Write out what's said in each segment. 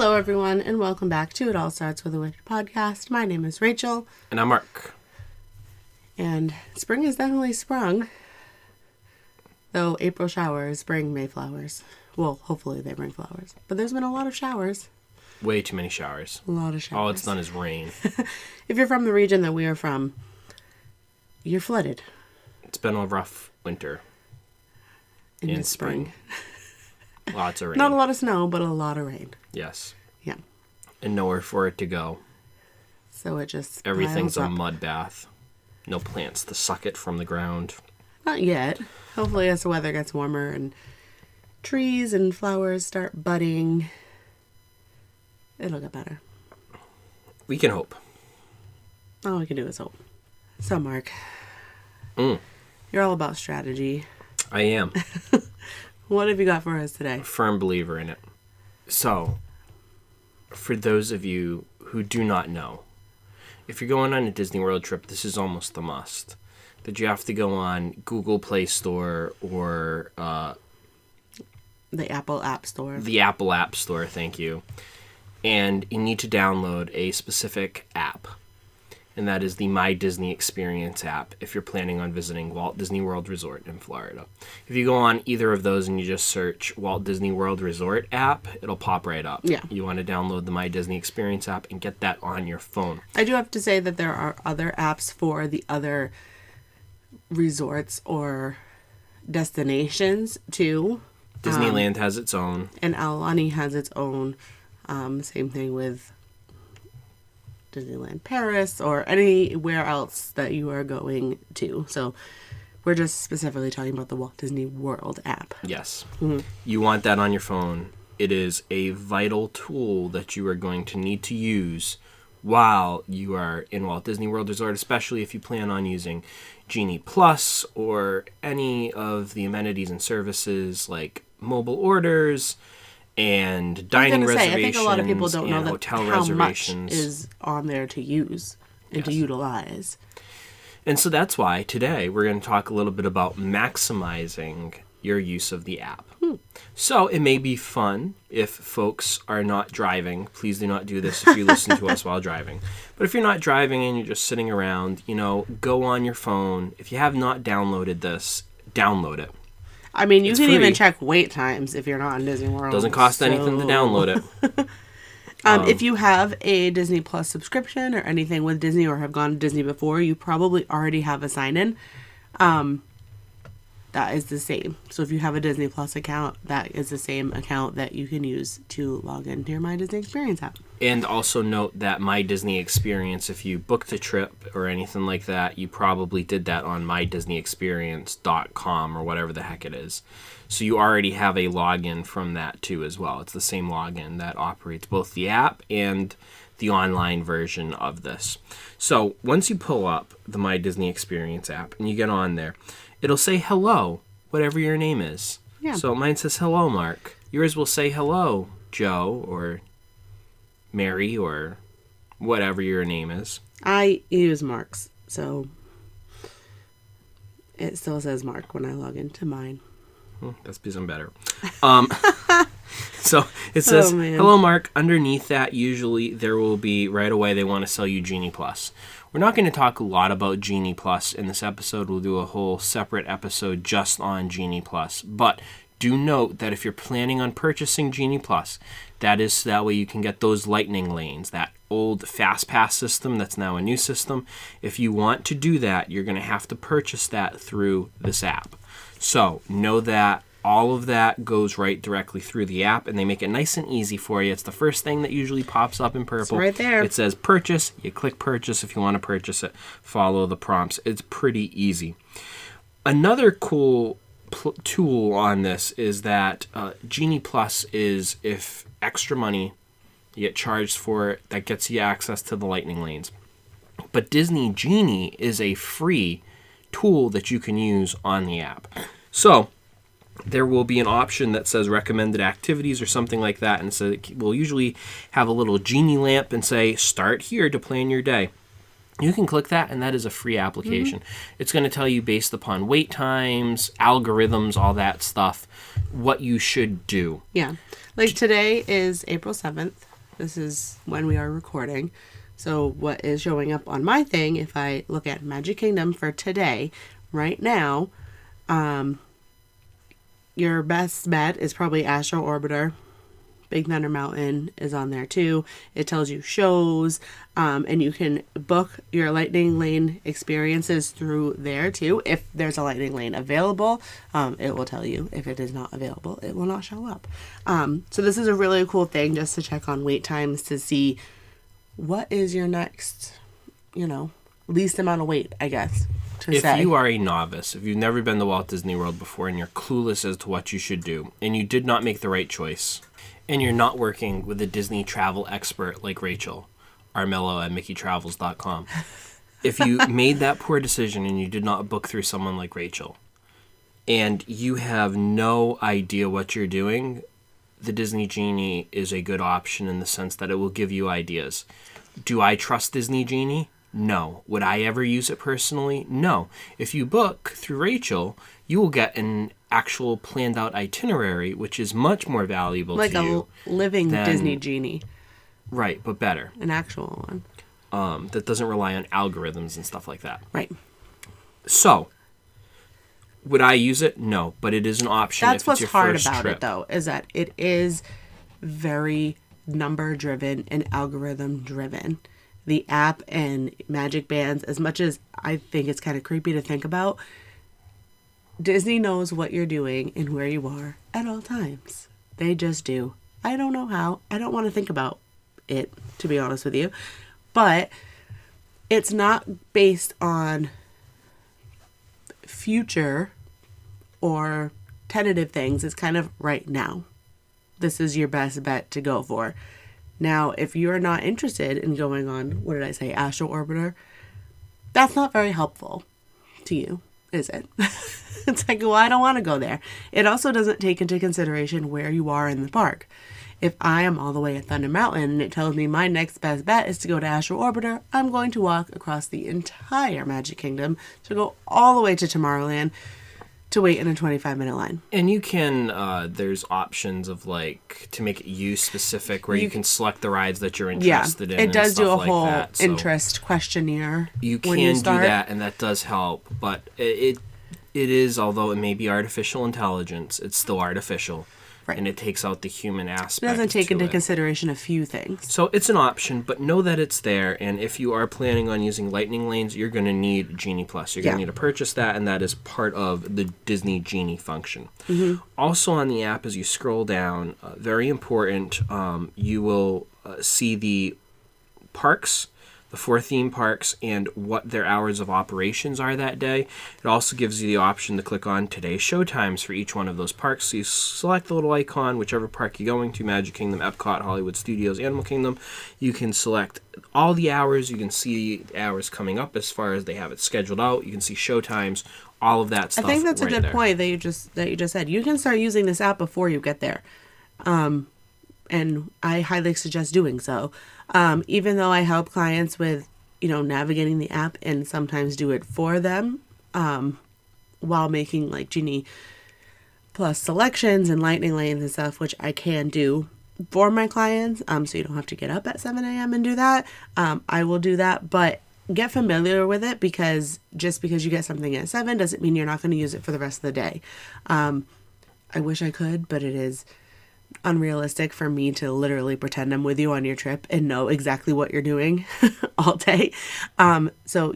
Hello, everyone, and welcome back to It All Starts With a Witch podcast. My name is Rachel. And I'm Mark. And spring has definitely sprung. Though April showers bring May flowers. Well, hopefully they bring flowers. But there's been a lot of showers. Way too many showers. A lot of showers. All it's done is rain. If you're from the region that we are from, you're flooded. It's been a rough winter. In spring. Lots of rain. Not a lot of snow, but a lot of rain. Yes. Yeah. And nowhere for it to go. So it just Everything's piles a up. mud bath. No plants to suck it from the ground. Not yet. Hopefully as the weather gets warmer and trees and flowers start budding, it'll get better. We can hope. All we can do is hope. So, Mark, you're all about strategy. I am. What have you got for us today? Firm believer in it. So, for those of you who do not know, if you're going on a Disney World trip, this is almost a must. That you have to go on Google Play Store or The Apple App Store. the Apple App Store, thank you. And you need to download a specific app. And that is the MyDisneyExperience app if you're planning on visiting Walt Disney World Resort in Florida. If you go on either of those and you just search Walt Disney World Resort app, it'll pop right up. Yeah. You want to download the MyDisneyExperience app and get that on your phone. I do have to say that there are other apps for the other resorts or destinations too. Disneyland has its own. And Aulani has its own. Same thing with Disneyland Paris or anywhere else that you are going to. So we're just specifically talking about the Walt Disney World app. Yes. You want that on your phone. It is a vital tool that you are going to need to use while you are in Walt Disney World Resort, especially if you plan on using Genie Plus or any of the amenities and services like mobile orders and dining reservations. I think a lot of people don't know that hotel how reservations much is on there to use and to utilize. And so that's why today we're going to talk a little bit about maximizing your use of the app. So it may be fun if folks are not driving. Please do not do this if you listen to us while driving. But if you're not driving and you're just sitting around, go on your phone. If you have not downloaded this, download it. I mean, you It's can free. even check wait times if you're not in Disney World. Doesn't cost anything to download it. If you have a Disney Plus subscription or anything with Disney or have gone to Disney before, you probably already have a sign-in. That is the same. So if you have a Disney Plus account, that is the same account that you can use to log into your My Disney Experience app. And also note that My Disney Experience, if you booked a trip or anything like that, you probably did that on MyDisneyExperience.com or whatever the heck it is. So you already have a login from that too as well. It's the same login that operates both the app and the online version of this. So once you pull up the My Disney Experience app and you get on there, it'll say hello, whatever your name is. Yeah. So mine says hello, Mark. Yours will say hello, Joe, or Mary, or whatever your name is. I use Mark's, so it still says Mark when I log into mine. That's because I'm better. So it says, hello, Mark. Underneath that, usually there will be right away they want to sell you Genie Plus. We're not going to talk a lot about Genie Plus in this episode. We'll do a whole separate episode just on Genie Plus. But do note that if you're planning on purchasing Genie Plus, that is so that way you can get those lightning lanes, that old Fast Pass system that's now a new system. If you want to do that, you're going to have to purchase that through this app. So know that all of that goes right directly through the app, and they make it nice and easy for you. It's the first thing that usually pops up in purple. It's right there. It says purchase. You click purchase if you want to purchase it. Follow the prompts. It's pretty easy. Another cool tool on this is that Genie Plus is if extra money you get charged for it, that gets you access to the lightning lanes. But Disney Genie is a free tool that you can use on the app. So there will be an option that says recommended activities or something like that, and so we'll usually have a little genie lamp and say start here to plan your day. You can click that, and that is a free application. It's going to tell you based upon wait times, algorithms, all that stuff, what you should do. Yeah. Like today is April 7th. This is when we are recording. So what is showing up on my thing, if I look at Magic Kingdom for today, right now, your best bet is probably Astro Orbiter. Big Thunder Mountain is on there too. It tells you shows, and you can book your Lightning Lane experiences through there too. If there's a Lightning Lane available, it will tell you. If it is not available, it will not show up. So this is a really cool thing just to check on wait times to see what is your next, least amount of wait, I guess. If you are a novice, if you've never been to Walt Disney World before and you're clueless as to what you should do, and you did not make the right choice, and you're not working with a Disney travel expert like Rachel Armello at MickeyTravels.com, if you made that poor decision and you did not book through someone like Rachel, and you have no idea what you're doing, the Disney Genie is a good option in the sense that it will give you ideas. Do I trust Disney Genie? No. Would I ever use it personally? No. If you book through Rachel, you will get an actual planned out itinerary, which is much more valuable to you. Like a living Disney Genie. Right, but better. An actual one. That doesn't rely on algorithms and stuff like that. Right. So, would I use it? No, but it is an option. That's if it's what's your hard first about trip. it, though, is that it is very number driven and algorithm driven. The app and Magic Bands, as much as I think it's kind of creepy to think about, Disney knows what you're doing and where you are at all times. They just do. I don't know how. I don't want to think about it, to be honest with you. But it's not based on future or tentative things. It's kind of right now. This is your best bet to go for. Now, if you're not interested in going on, Astro Orbiter, that's not very helpful to you, is it? It's like, well, I don't want to go there. It also doesn't take into consideration where you are in the park. If I am all the way at Thunder Mountain and it tells me my next best bet is to go to Astro Orbiter, I'm going to walk across the entire Magic Kingdom to go all the way to Tomorrowland to wait in a 25-minute line. And you can, there's options of to make it you specific where you can select the rides that you're interested in. It does do a whole that, interest questionnaire. You can do that, and that does help. But it is, although it may be artificial intelligence, it's still artificial. Right. And it takes out the human aspect. It doesn't take into consideration a few things. So it's an option, but know that it's there. And if you are planning on using Lightning Lanes, you're going to need Genie Plus. You're going to need to purchase that, and that is part of the Disney Genie function. Mm-hmm. Also on the app, as you scroll down, very important, you will see the parks, the 4 theme parks, and what their hours of operations are that day. It also gives you the option to click on today's show times for each one of those parks. So you select the little icon, whichever park you're going to, Magic Kingdom, Epcot, Hollywood Studios, Animal Kingdom. You can select all the hours. You can see the hours coming up as far as they have it scheduled out. You can see show times, all of that stuff. I think that's a good point that you just said. You can start using this app before you get there. And I highly suggest doing so. Even though I help clients with, navigating the app and sometimes do it for them, while making Genie Plus selections and Lightning Lanes and stuff, which I can do for my clients. So you don't have to get up at 7 a.m. and do that. I will do that, but get familiar with it, because just because you get something at 7 doesn't mean you're not going to use it for the rest of the day. I wish I could, but it is unrealistic for me to literally pretend I'm with you on your trip and know exactly what you're doing all day. So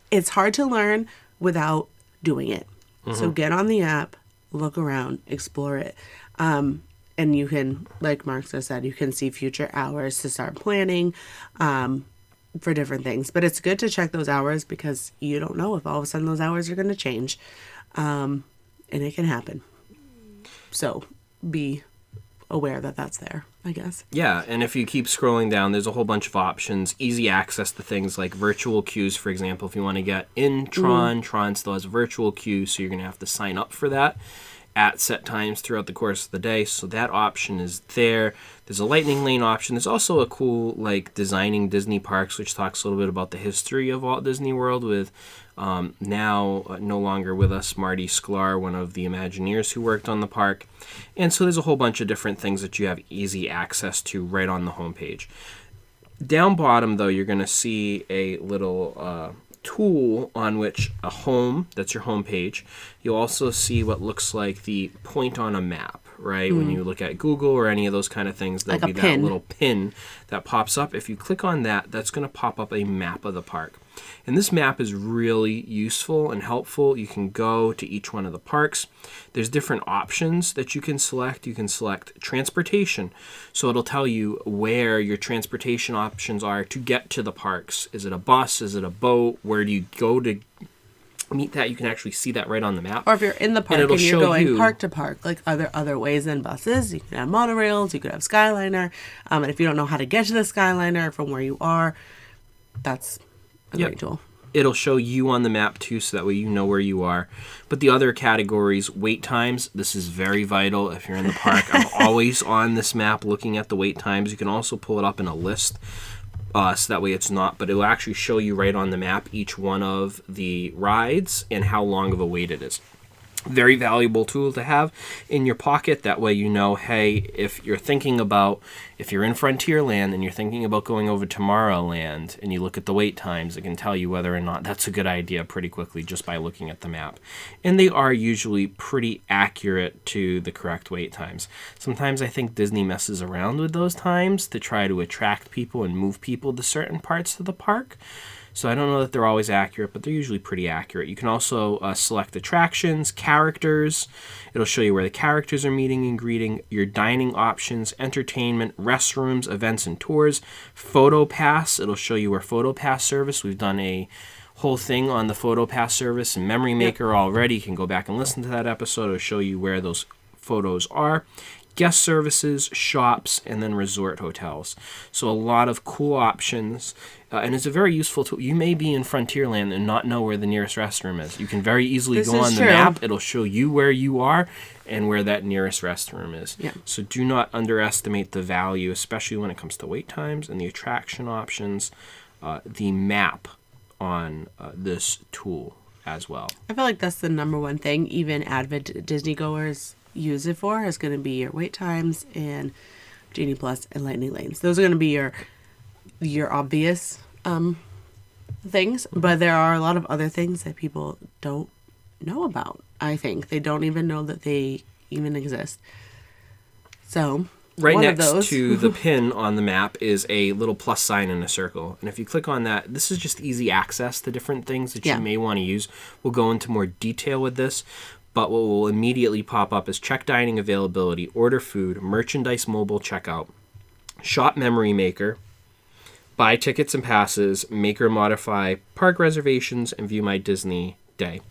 it's hard to learn without doing it. Mm-hmm. So get on the app, look around, explore it. And you can, like Mark said, you can see future hours to start planning for different things. But it's good to check those hours, because you don't know if all of a sudden those hours are going to change. And it can happen. So be aware that that's there, I guess. Yeah, and if you keep scrolling down, there's a whole bunch of options. Easy access to things like virtual queues, for example. If you want to get in Tron, Tron still has a virtual queue, so you're going to have to sign up for that. at set times throughout the course of the day. So that option is there. There's a lightning lane option. There's also a cool designing Disney parks, which talks a little bit about the history of Walt Disney World with now no longer with us, Marty Sklar, one of the Imagineers who worked on the park. And so there's a whole bunch of different things that you have easy access to right on the homepage. Down bottom, though, you're going to see a little tool on which a home, that's your home page. You'll also see what looks like the point on a map, right? When you look at Google or any of those kind of things, there'll be that little pin that pops up. If you click on that, that's going to pop up a map of the park. And this map is really useful and helpful. You can go to each one of the parks. There's different options that you can select. You can select transportation. So it'll tell you where your transportation options are to get to the parks. Is it a bus? Is it a boat? Where do you go to meet that? You can actually see that right on the map. Or if you're in the park and you're going park to park, are there other ways than buses? You can have monorails, you could have Skyliner. And if you don't know how to get to the Skyliner from where you are, that's a great tool. It'll show you on the map too, so that way you know where you are. But the other categories, wait times, this is very vital if you're in the park. I'm always on this map looking at the wait times. You can also pull it up in a list, so that way it's not, but it'll actually show you right on the map each one of the rides and how long of a wait it is. Very valuable tool to have in your pocket. That way you know, hey, if you're in Frontierland and you're thinking about going over to Tomorrowland and you look at the wait times, it can tell you whether or not that's a good idea pretty quickly just by looking at the map. And they are usually pretty accurate to the correct wait times. Sometimes I think Disney messes around with those times to try to attract people and move people to certain parts of the park. So I don't know that they're always accurate, but they're usually pretty accurate. You can also select attractions, characters. It'll show you where the characters are meeting and greeting, your dining options, entertainment, restrooms, events, and tours. Photo Pass. It'll show you where Photo Pass service. We've done a whole thing on the Photo Pass service in Memory Maker already. You can go back and listen to that episode. It'll show you where those photos are. Guest services, shops, and then resort hotels. So a lot of cool options, and it's a very useful tool. You may be in Frontierland and not know where the nearest restroom is. You can very easily go on the map. It'll show you where you are and where that nearest restroom is. Yeah. So do not underestimate the value, especially when it comes to wait times and the attraction options, the map on this tool as well. I feel like that's the number one thing even avid Disney goers use it for, is going to be your wait times and Genie Plus and Lightning Lanes. Those are going to be your obvious things, but there are a lot of other things that people don't know about. I think they don't even know that they even exist. So right next to the pin on the map is a little plus sign and a circle. And if you click on that, this is just easy access to different things that you may want to use. We'll go into more detail with this. But what will immediately pop up is check dining availability, order food, merchandise mobile checkout, shop memory maker, buy tickets and passes, make or modify park reservations, and view my Disney day.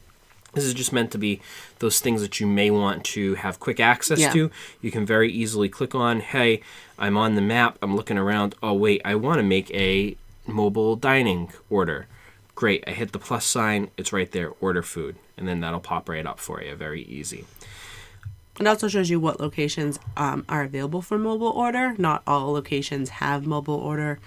This is just meant to be those things that you may want to have quick access to. You can very easily click on, hey, I'm on the map, I'm looking around, oh wait, I want to make a mobile dining order. Great, I hit the plus sign, it's right there, order food. And then that'll pop right up for you, very easy. It also shows you what locations are available for mobile order. Not all locations have mobile order,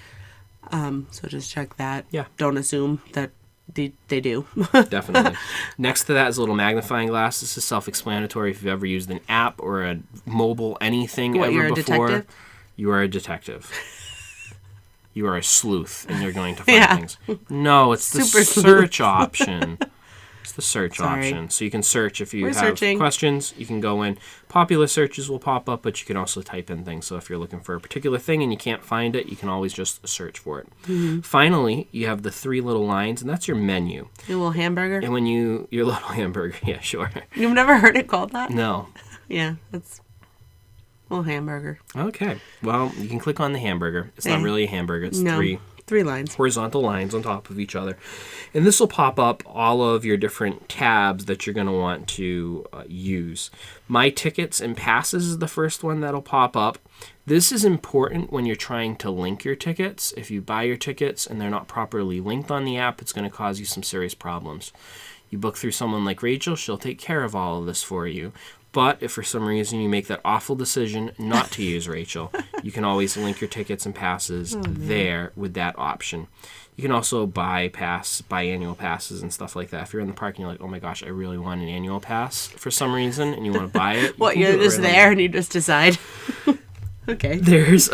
so just check that. Yeah. Don't assume that they do. Definitely. Next to that is a little magnifying glass. This is self-explanatory if you've ever used an app or a mobile anything ever you're before. A detective? You are a detective. You are a sleuth, and you're going to find things. No, it's the search option. It's the search option. So you can search if you have questions. You can go in. Popular searches will pop up, but you can also type in things. So if you're looking for a particular thing and you can't find it, you can always just search for it. Mm-hmm. Finally, you have the three little lines, and that's your menu. Your little hamburger? And when your little hamburger, yeah, sure. You've never heard it called that? No. Yeah, that's a little hamburger. Okay. Well, you can click on the hamburger. It's not really a hamburger. It's three lines. Horizontal lines on top of each other. And this will pop up all of your different tabs that you're going to want to use. My Tickets and Passes is the first one that'll pop up. This is important when you're trying to link your tickets. If you buy your tickets and they're not properly linked on the app, it's going to cause you some serious problems. You book through someone like Rachel, she'll take care of all of this for you. But if for some reason you make that awful decision not to use Rachel, you can always link your tickets and passes there with that option. You can also buy annual passes and stuff like that. If you're in the park and you're like, oh my gosh, I really want an annual pass for some reason, and you want to buy it. You're just there and you just decide. Okay. There's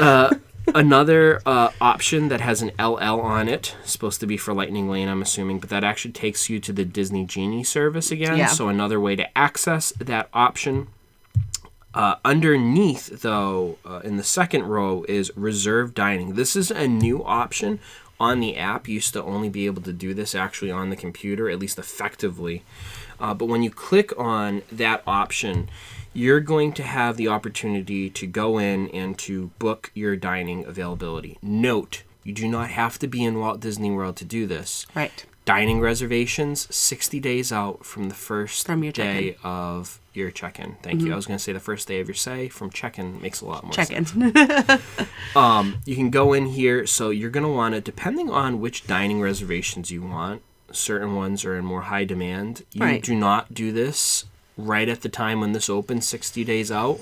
another option that has an LL on it. Supposed to be for Lightning Lane, I'm assuming, but that actually takes you to the Disney Genie service again. Yeah. So another way to access that option. Underneath, though, in the second row is reserve dining. This is a new option on the app. You used to only be able to do this actually on the computer, at least effectively. But when you click on that option, you're going to have the opportunity to go in and to book your dining availability. Note, you do not have to be in Walt Disney World to do this. Right. Dining reservations 60 days out from the first your day check-in. of your check-in. Thank you. I was going to say the first day of your stay. From check-in makes a lot more Check-in. sense. You can go in here. So you're going to want to, depending on which dining reservations you want, certain ones are in more high demand. You do not do this right at the time when this opens 60 days out.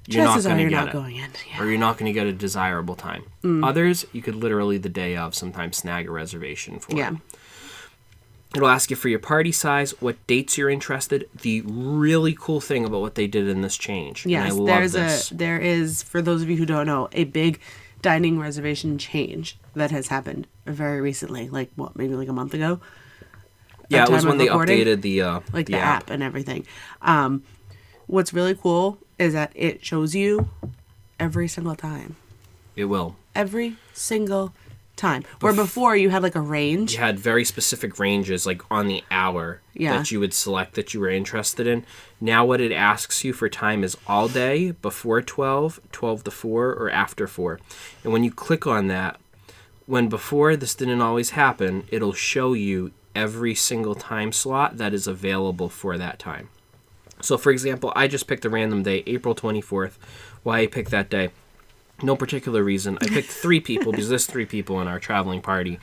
You're not going to get it. Yeah. Or you're not going to get a desirable time. Others, you could literally the day of sometimes snag a reservation for. Yeah. It'll ask you for your party size, what dates you're interested. The really cool thing about what they did in this change. Yes, and I love this. There is, for those of you who don't know, a big dining reservation change that has happened very recently. Maybe like a month ago? Yeah, it was when they updated the the app and everything. What's really cool is that it shows you every single time. It will. Every single time. Where before you had like a range. You had very specific ranges like on the hour that you would select that you were interested in. Now what it asks you for time is all day, before 12, 12 to 4, or after 4. And when you click on that, when before this didn't always happen, it'll show you every single time slot that is available for that time. So for example, I just picked a random day, April 24th. Why I picked that day? No particular reason. I picked 3 people because there's 3 people in our traveling party.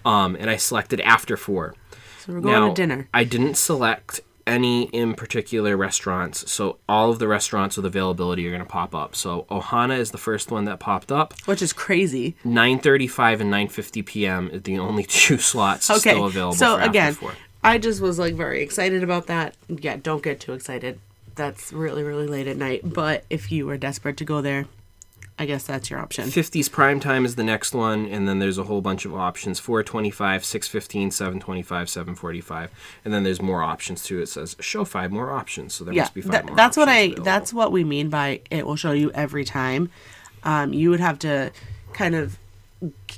And I selected after 4. So we're going to dinner. I didn't select any in particular restaurants. So all of the restaurants with availability are going to pop up. So Ohana is the first one that popped up. Which is crazy. 9:35 and 9:50 p.m. is the only 2 slots still available so for after again, 4. I just was very excited about that. Yeah, don't get too excited. That's really, really late at night. But if you were desperate to go there, I guess that's your option. 50s prime time is the next one, and then there's a whole bunch of options: 4:25, 6:15, 7:25, 7:45, and then there's more options too. It says show 5 more options, so there must be 5 more. That's options that's what we mean by it will show you every time. You would have to kind of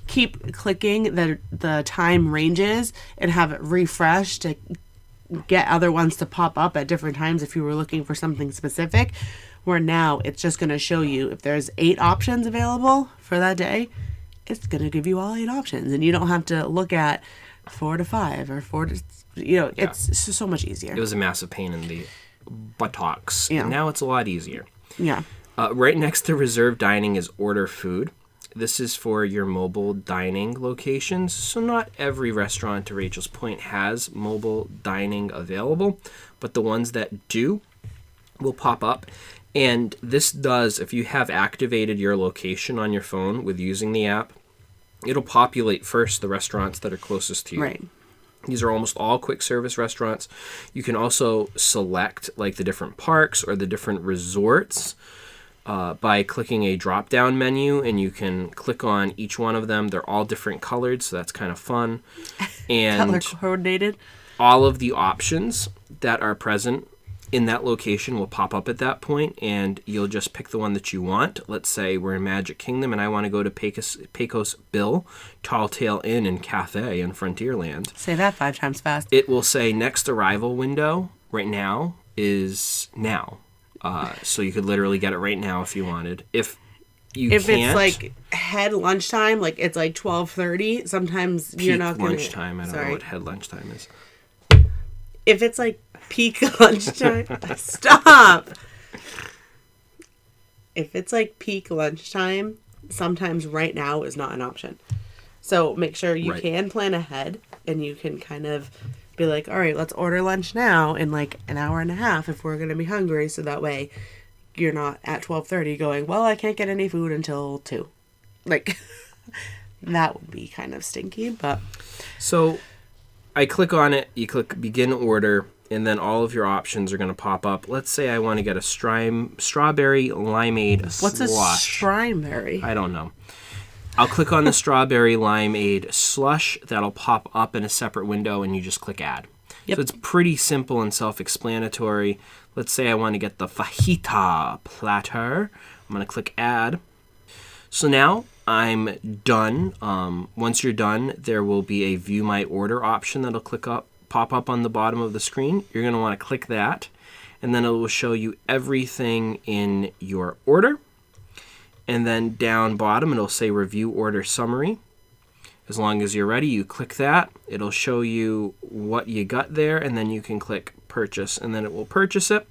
keep clicking the time ranges and have it refresh to get other ones to pop up at different times if you were looking for something specific. Where now it's just going to show you if there's 8 options available for that day, it's going to give you all 8 options. And you don't have to look at 4 to 5 or 4 to, it's just so much easier. It was a massive pain in the buttocks. Yeah. And now it's a lot easier. Yeah. Right next to reserve dining is order food. This is for your mobile dining locations. So not every restaurant, to Rachel's point, has mobile dining available, but the ones that do will pop up. And this does, if you have activated your location on your phone with using the app, it'll populate first the restaurants that are closest to you. Right. These are almost all quick service restaurants. You can also select the different parks or the different resorts by clicking a drop-down menu, and you can click on each one of them. They're all different colored, so that's kind of fun. And color coordinated. All of the options that are present in that location will pop up at that point, and you'll just pick the one that you want. Let's say we're in Magic Kingdom, and I want to go to Pecos Bill, Tall Tale Inn and Cafe in Frontierland. Say that 5 times fast. It will say next arrival window right now is now. So you could literally get it right now if you wanted. If it's head lunchtime, it's 12:30, sometimes you're not going to... lunchtime. I don't know what head lunchtime is. If it's peak lunchtime, stop. If it's peak lunchtime, sometimes right now is not an option. So make sure you can plan ahead, and you can kind of be like, all right, let's order lunch now in like an hour and a half if we're going to be hungry. So that way you're not at 12:30 going, well, I can't get any food until 2. Like, that would be kind of stinky, but. So I click on it, you click begin order, and then all of your options are going to pop up. Let's say I want to get a strawberry limeade slush. What's a strawberry? I don't know. I'll click on the strawberry limeade slush. That'll pop up in a separate window, and you just click add. Yep. So it's pretty simple and self-explanatory. Let's say I want to get the fajita platter. I'm going to click add. So now I'm done. Once you're done, there will be a view my order option that'll pop up on the bottom of the screen. You're going to want to click that, and then it will show you everything in your order. And then down bottom, it'll say Review Order Summary. As long as you're ready, you click that. It'll show you what you got there, and then you can click Purchase, and then it will purchase it.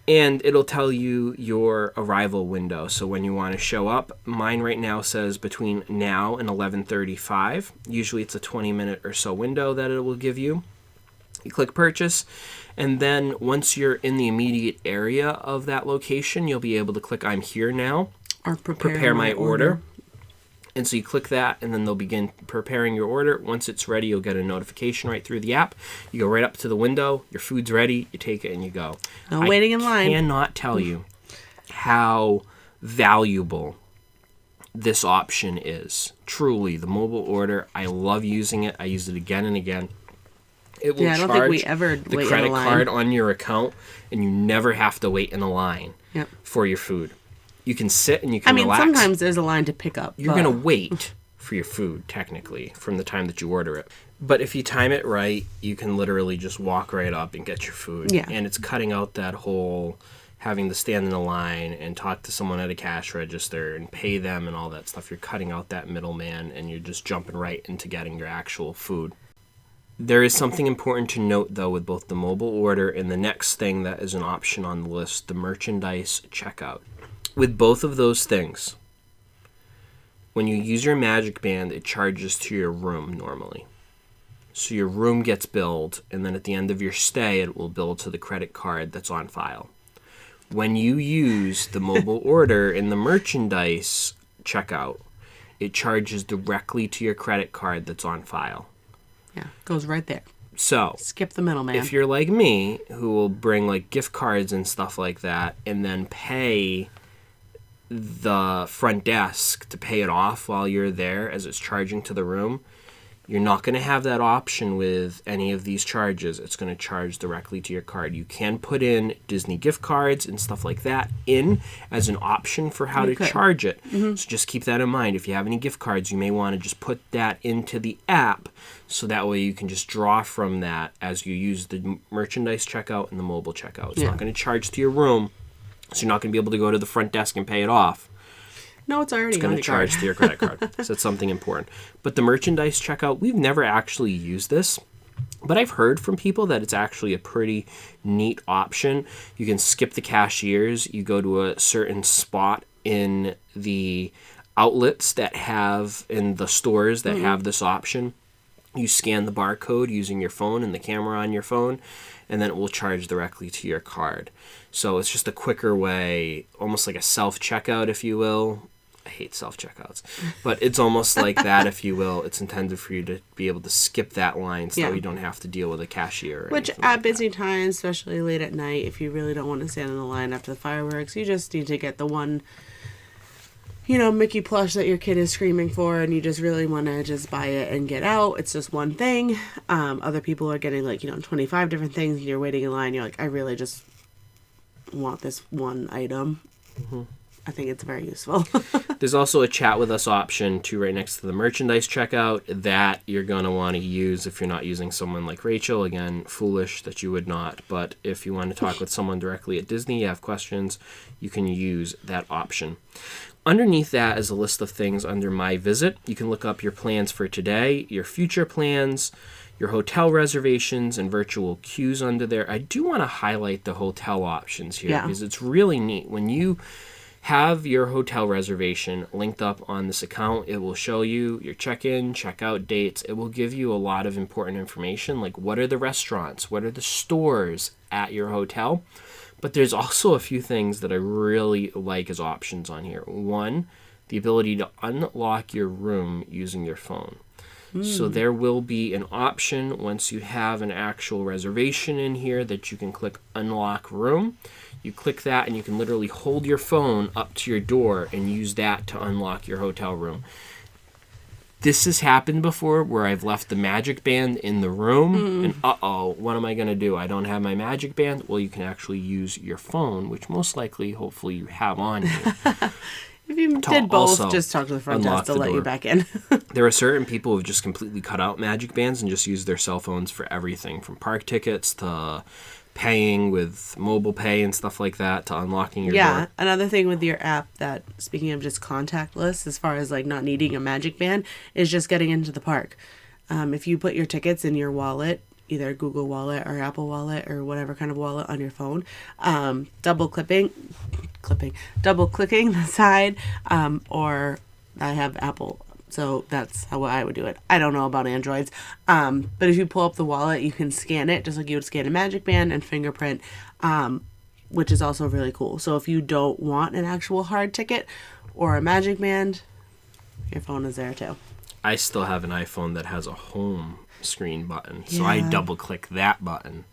And it'll tell you your arrival window. So when you want to show up, mine right now says between now and 11:35. Usually it's a 20-minute or so window that it will give you. You click Purchase, and then once you're in the immediate area of that location, you'll be able to click I'm here now. Or prepare my order. And so you click that, and then they'll begin preparing your order. Once it's ready, you'll get a notification right through the app. You go right up to the window, your food's ready, you take it, and you go. No waiting in line. I cannot tell you how valuable this option is. Truly, the mobile order, I love using it. I use it again and again. It will I don't think we ever the wait credit in a line. card on your account, and you never have to wait in a line Yep. for your food. You can sit and you can relax. Sometimes there's a line to pick up. You're going to wait for your food, technically, from the time that you order it. But if you time it right, you can literally just walk right up and get your food. Yeah. And it's cutting out that whole having to stand in a line and talk to someone at a cash register and pay them and all that stuff. You're cutting out that middleman, and you're just jumping right into getting your actual food. There is something important to note, though, with both the mobile order and the next thing that is an option on the list, the merchandise checkout. With both of those things, when you use your Magic Band, it charges to your room normally. So your room gets billed, and then at the end of your stay, it will bill to the credit card that's on file. When you use the mobile order in the merchandise checkout, it charges directly to your credit card that's on file. Yeah, goes right there. So, skip the middleman. If you're like me, who will bring like gift cards and stuff like that, and then pay the front desk to pay it off while you're there as it's charging to the room, you're not going to have that option with any of these charges. It's going to charge directly to your card. You can put in Disney gift cards and stuff like that in as an option for how to charge it. Mm-hmm. So just keep that in mind. If you have any gift cards, you may want to just put that into the app, so that way you can just draw from that as you use the merchandise checkout and the mobile checkout. It's not going to charge to your room, so you're not going to be able to go to the front desk and pay it off. No, it's already going to charge to your credit card. So that's something important. But the merchandise checkout, we've never actually used this, but I've heard from people that it's actually a pretty neat option. You can skip the cashiers. You go to a certain spot in the outlets that have, in the stores that have this option. You scan the barcode using your phone and the camera on your phone, and then it will charge directly to your card. So it's just a quicker way, almost like a self-checkout, if you will. I hate self-checkouts, but it's almost like that, if you will. It's intended for you to be able to skip that line so that you don't have to deal with a cashier. Which at busy times, especially late at night, if you really don't want to stand in the line after the fireworks, you just need to get the one, Mickey plush that your kid is screaming for, and you just really want to just buy it and get out. It's just one thing. Other people are getting 25 different things, and you're waiting in line. You're like, I really just want this one item. Mm-hmm. I think it's very useful. There's also a chat with us option too, right next to the merchandise checkout, that you're going to want to use if you're not using someone like Rachel. Again, foolish that you would not, but if you want to talk with someone directly at Disney, you have questions, you can use that option. Underneath that is a list of things under My Visit. You can look up your plans for today, your future plans, your hotel reservations, and virtual queues under there. I do want to highlight the hotel options here because it's really neat. When you have your hotel reservation linked up on this account. It will show you your check-in, check-out dates. It will give you a lot of important information, like what are the restaurants, what are the stores at your hotel. But there's also a few things that I really like as options on here. One, the ability to unlock your room using your phone. So there will be an option once you have an actual reservation in here that you can click unlock room. You click that and you can literally hold your phone up to your door and use that to unlock your hotel room. This has happened before where I've left the Magic Band in the room and what am I going to do? I don't have my Magic Band. Well, you can actually use your phone, which most likely, hopefully you have on you. If you did both, just talk to the front desk to let you back in. There are certain people who've just completely cut out Magic Bands and just use their cell phones for everything, from park tickets to paying with mobile pay and stuff like that to unlocking your door. Yeah, another thing with your app that, speaking of just contactless, as far as like not needing a Magic Band, is just getting into the park. If you put your tickets in your wallet, either Google Wallet or Apple Wallet or whatever kind of wallet on your phone, double clicking the side, or I have Apple, so that's how I would do it. I don't know about Androids, but if you pull up the wallet, you can scan it just like you would scan a Magic Band and fingerprint, which is also really cool. So if you don't want an actual hard ticket or a Magic Band, your phone is there too. I still have an iPhone that has a home screen button, so I double click that button.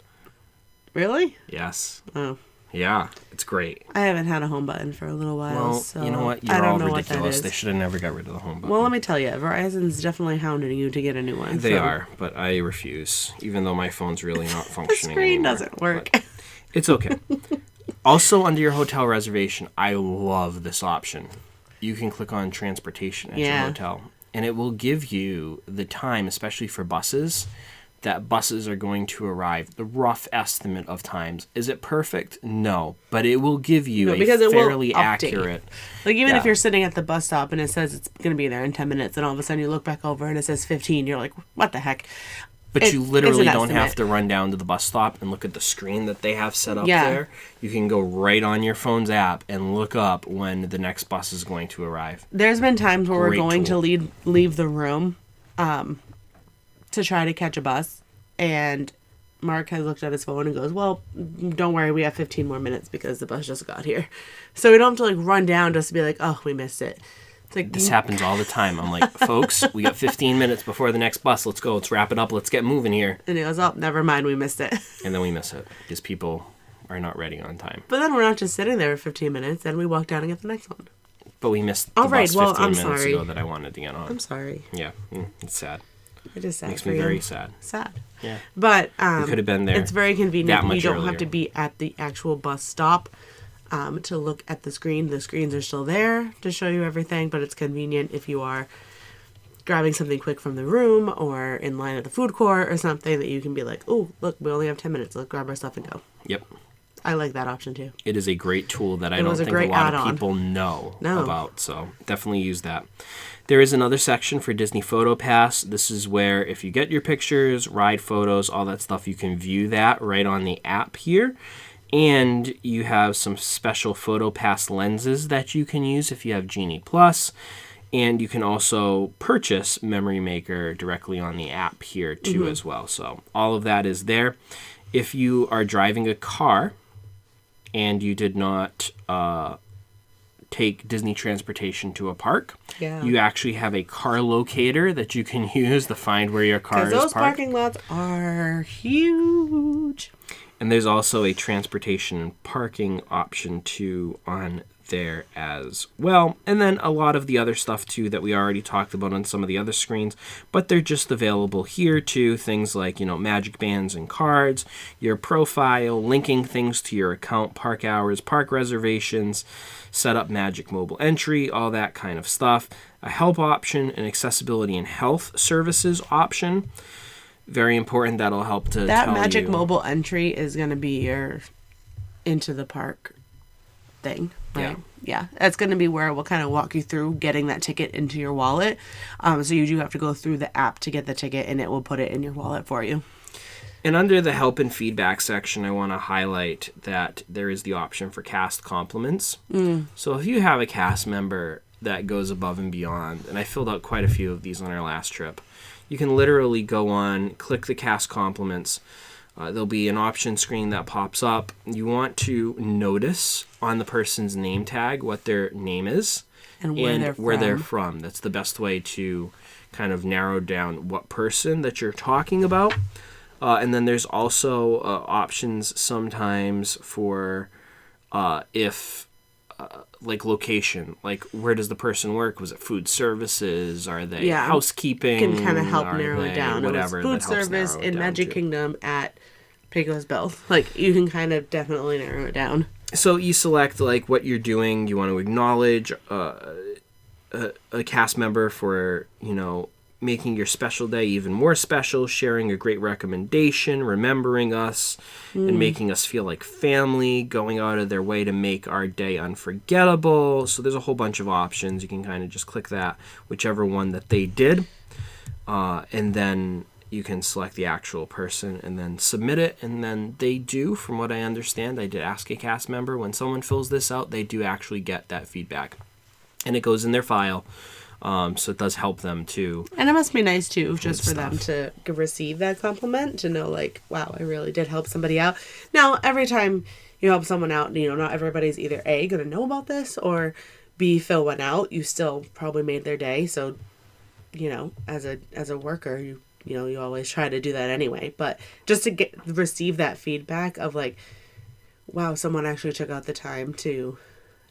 Really? Yes. Oh. Yeah, it's great. I haven't had a home button for a little while. Well, so you know what? You're all ridiculous. They should have never got rid of the home button. Well, let me tell you, Verizon's definitely hounding you to get a new one. They are, but I refuse, even though my phone's really not functioning The screen anymore. doesn't work. But it's okay. Also, under your hotel reservation, I love this option. You can click on transportation at your hotel, and it will give you the time, especially for buses, that buses are going to arrive, the rough estimate of times. Is it perfect? No, but it will give you a fairly accurate. Like even if you're sitting at the bus stop and it says it's going to be there in 10 minutes and all of a sudden you look back over and it says 15, you're like, what the heck? But you literally don't have to run down to the bus stop and look at the screen that they have set up there. You can go right on your phone's app and look up when the next bus is going to arrive. There's been times where we're going to leave the room to try to catch a bus, and Mark has looked at his phone and goes, well, don't worry, we have 15 more minutes because the bus just got here. So we don't have to like run down just to be like, oh, we missed it. It's like, this happens all the time. I'm like, folks, we got 15 minutes before the next bus. Let's go. Let's wrap it up. Let's get moving here. And he goes, oh, never mind, we missed it. And then we miss it because people are not ready on time. But then we're not just sitting there for 15 minutes, and we walk down and get the next one. But we missed the bus 15 minutes ago that I wanted to get on. I'm sorry. Yeah, it's sad. It is sad. Makes me very sad. Sad. Yeah. But we could have been there. It's very convenient. You don't earlier. have to be at the actual bus stop to look at the screen. The screens are still there to show you everything, but it's convenient if you are grabbing something quick from the room or in line at the food court or something that you can be like, oh, look, we only have 10 minutes. Let's grab our stuff and go. Yep. I like that option too. It is a great tool that I don't think a lot of people know about, so definitely use that. There is another section for Disney Photo Pass. This is where if you get your pictures, ride photos, all that stuff, you can view that right on the app here. And you have some special Photo Pass lenses that you can use if you have Genie Plus. And you can also purchase Memory Maker directly on the app here too as well. So all of that is there. If you are driving a car and you did not take Disney transportation to a park, you actually have a car locator that you can use to find where your car is parked. Because those parking lots are huge. And there's also a transportation and parking option too on there as well. And then a lot of the other stuff too that we already talked about on some of the other screens, but they're just available here too. Things like, Magic Bands and cards, your profile, linking things to your account, park hours, park reservations, set up Magic Mobile Entry, all that kind of stuff. A help option, an accessibility and health services option. Very important. That'll help to that tell Magic you. Mobile Entry is going to be your into the park thing, right? Yeah. That's going to be where we'll kind of walk you through getting that ticket into your wallet. So you do have to go through the app to get the ticket, and it will put it in your wallet for you. And under the help and feedback section, I want to highlight that there is the option for cast compliments. So if you have a cast member that goes above and beyond, and I filled out quite a few of these on our last trip, you can literally go on, click the cast compliments. There'll be an option screen that pops up. You want to notice on the person's name tag what their name is and where they're from. That's the best way to kind of narrow down what person that you're talking about. And then there's also options sometimes for like location, like where does the person work? Was it food services? Are they housekeeping? Can kind of help narrow it down. Whatever. Food service in Magic Kingdom at Pecos Bill. Like you can kind of definitely narrow it down. So you select like what you're doing. You want to acknowledge a cast member for, making your special day even more special, sharing a great recommendation, remembering us, and making us feel like family, going out of their way to make our day unforgettable. So there's a whole bunch of options. You can kind of just click that, whichever one that they did, and then you can select the actual person and then submit it. And then they do, from what I understand, I did ask a cast member, when someone fills this out, they do actually get that feedback. And it goes in their file. So it does help them too. And it must be nice too, just for them to receive that compliment, to know like, wow, I really did help somebody out. Now, every time you help someone out, not everybody's either A, going to know about this, or B, fill one out. You still probably made their day. So, as a worker, you always try to do that anyway. But just to receive that feedback of like, wow, someone actually took out the time to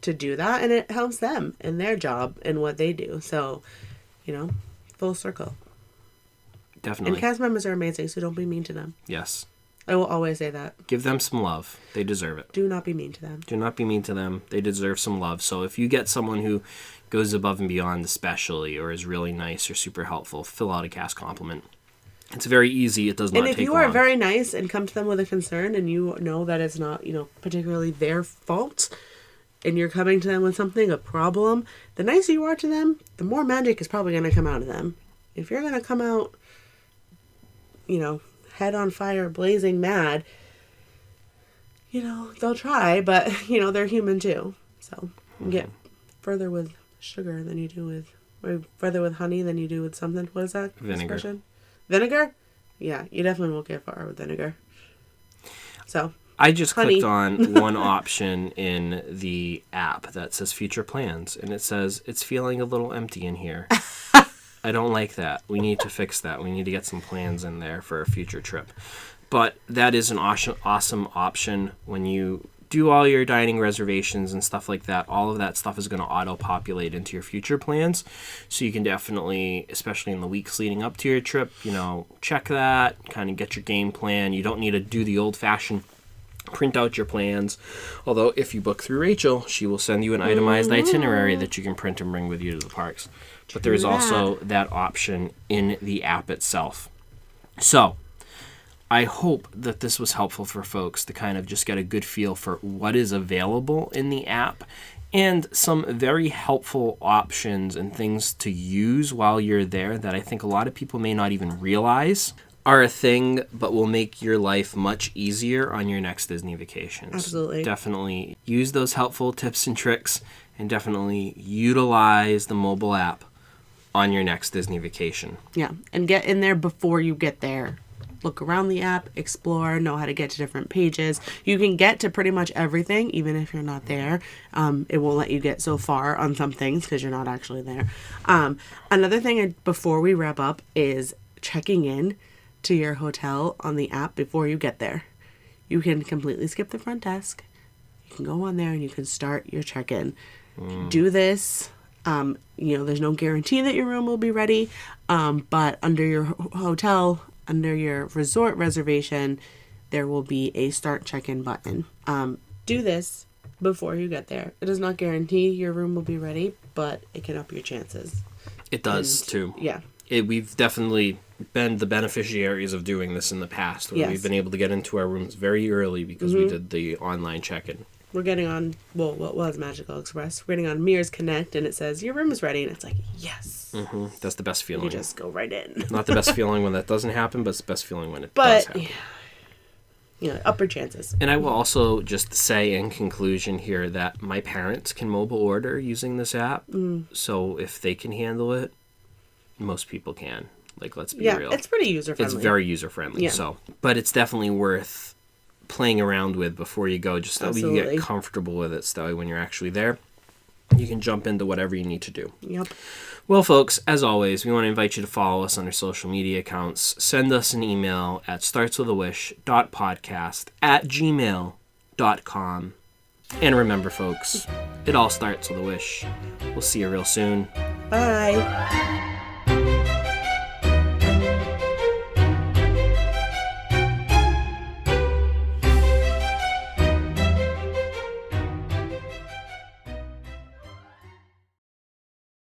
do that, and it helps them in their job and what they do. So, full circle. Definitely. And cast members are amazing, so don't be mean to them. Yes. I will always say that. Give them some love. They deserve it. Do not be mean to them. Do not be mean to them. They deserve some love. So if you get someone who goes above and beyond especially, or is really nice or super helpful, fill out a cast compliment. It's very easy. It does not take long. And if you are very nice and come to them with a concern, and you know that it's not, particularly their fault, and you're coming to them with something, a problem, the nicer you are to them, the more magic is probably going to come out of them. If you're going to come out, head on fire, blazing mad, they'll try, but, they're human too. So you get further with sugar than you do or further with honey than you do with something. What is that expression? Vinegar? Yeah, you definitely won't get far with vinegar. So I just clicked on one option in the app that says future plans, and it says it's feeling a little empty in here. I don't like that. We need to fix that. We need to get some plans in there for a future trip. But that is an awesome option when you do all your dining reservations and stuff like that. All of that stuff is going to auto-populate into your future plans. So you can definitely, especially in the weeks leading up to your trip, check that, kind of get your game plan. You don't need to do the old-fashioned print out your plans. Although if you book through Rachel, she will send you an itemized itinerary that you can print and bring with you to the parks. But there is also that option in the app itself. So I hope that this was helpful for folks to kind of just get a good feel for what is available in the app and some very helpful options and things to use while you're there that I think a lot of people may not even realize are a thing, but will make your life much easier on your next Disney vacations. Absolutely. Definitely use those helpful tips and tricks, and definitely utilize the mobile app on your next Disney vacation. Yeah, and get in there before you get there. Look around the app, explore, know how to get to different pages. You can get to pretty much everything, even if you're not there. It won't let you get so far on some things because you're not actually there. Another thing before we wrap up is checking in to your hotel on the app before you get there. You can completely skip the front desk. You can go on there and you can start your check-in. Do this. There's no guarantee that your room will be ready, but under your hotel, under your resort reservation, there will be a start check-in button. Do this before you get there. It does not guarantee your room will be ready, but it can up your chances. It does, too. Yeah. We've definitely been the beneficiaries of doing this in the past, where we've been able to get into our rooms very early because we did the online check-in. we're getting on, well, what was Magical Express? We're getting on Mirrors Connect, and it says, your room is ready. And it's like, yes. Mm-hmm. That's the best feeling. You just go right in. Not the best feeling when that doesn't happen, but it's the best feeling when it does happen. Upper chances. And I will also just say in conclusion here that my parents can mobile order using this app. So if they can handle it, most people can. Like, let's be real. It's pretty user-friendly. It's very user-friendly. Yeah. So, but it's definitely worth playing around with before you go, just so you get comfortable with it. So that way when you're actually there, you can jump into whatever you need to do. Yep. Well, folks, as always, we want to invite you to follow us on our social media accounts. Send us an email at startswithawish.podcast@gmail.com. And remember, folks, it all starts with a wish. We'll see you real soon. Bye.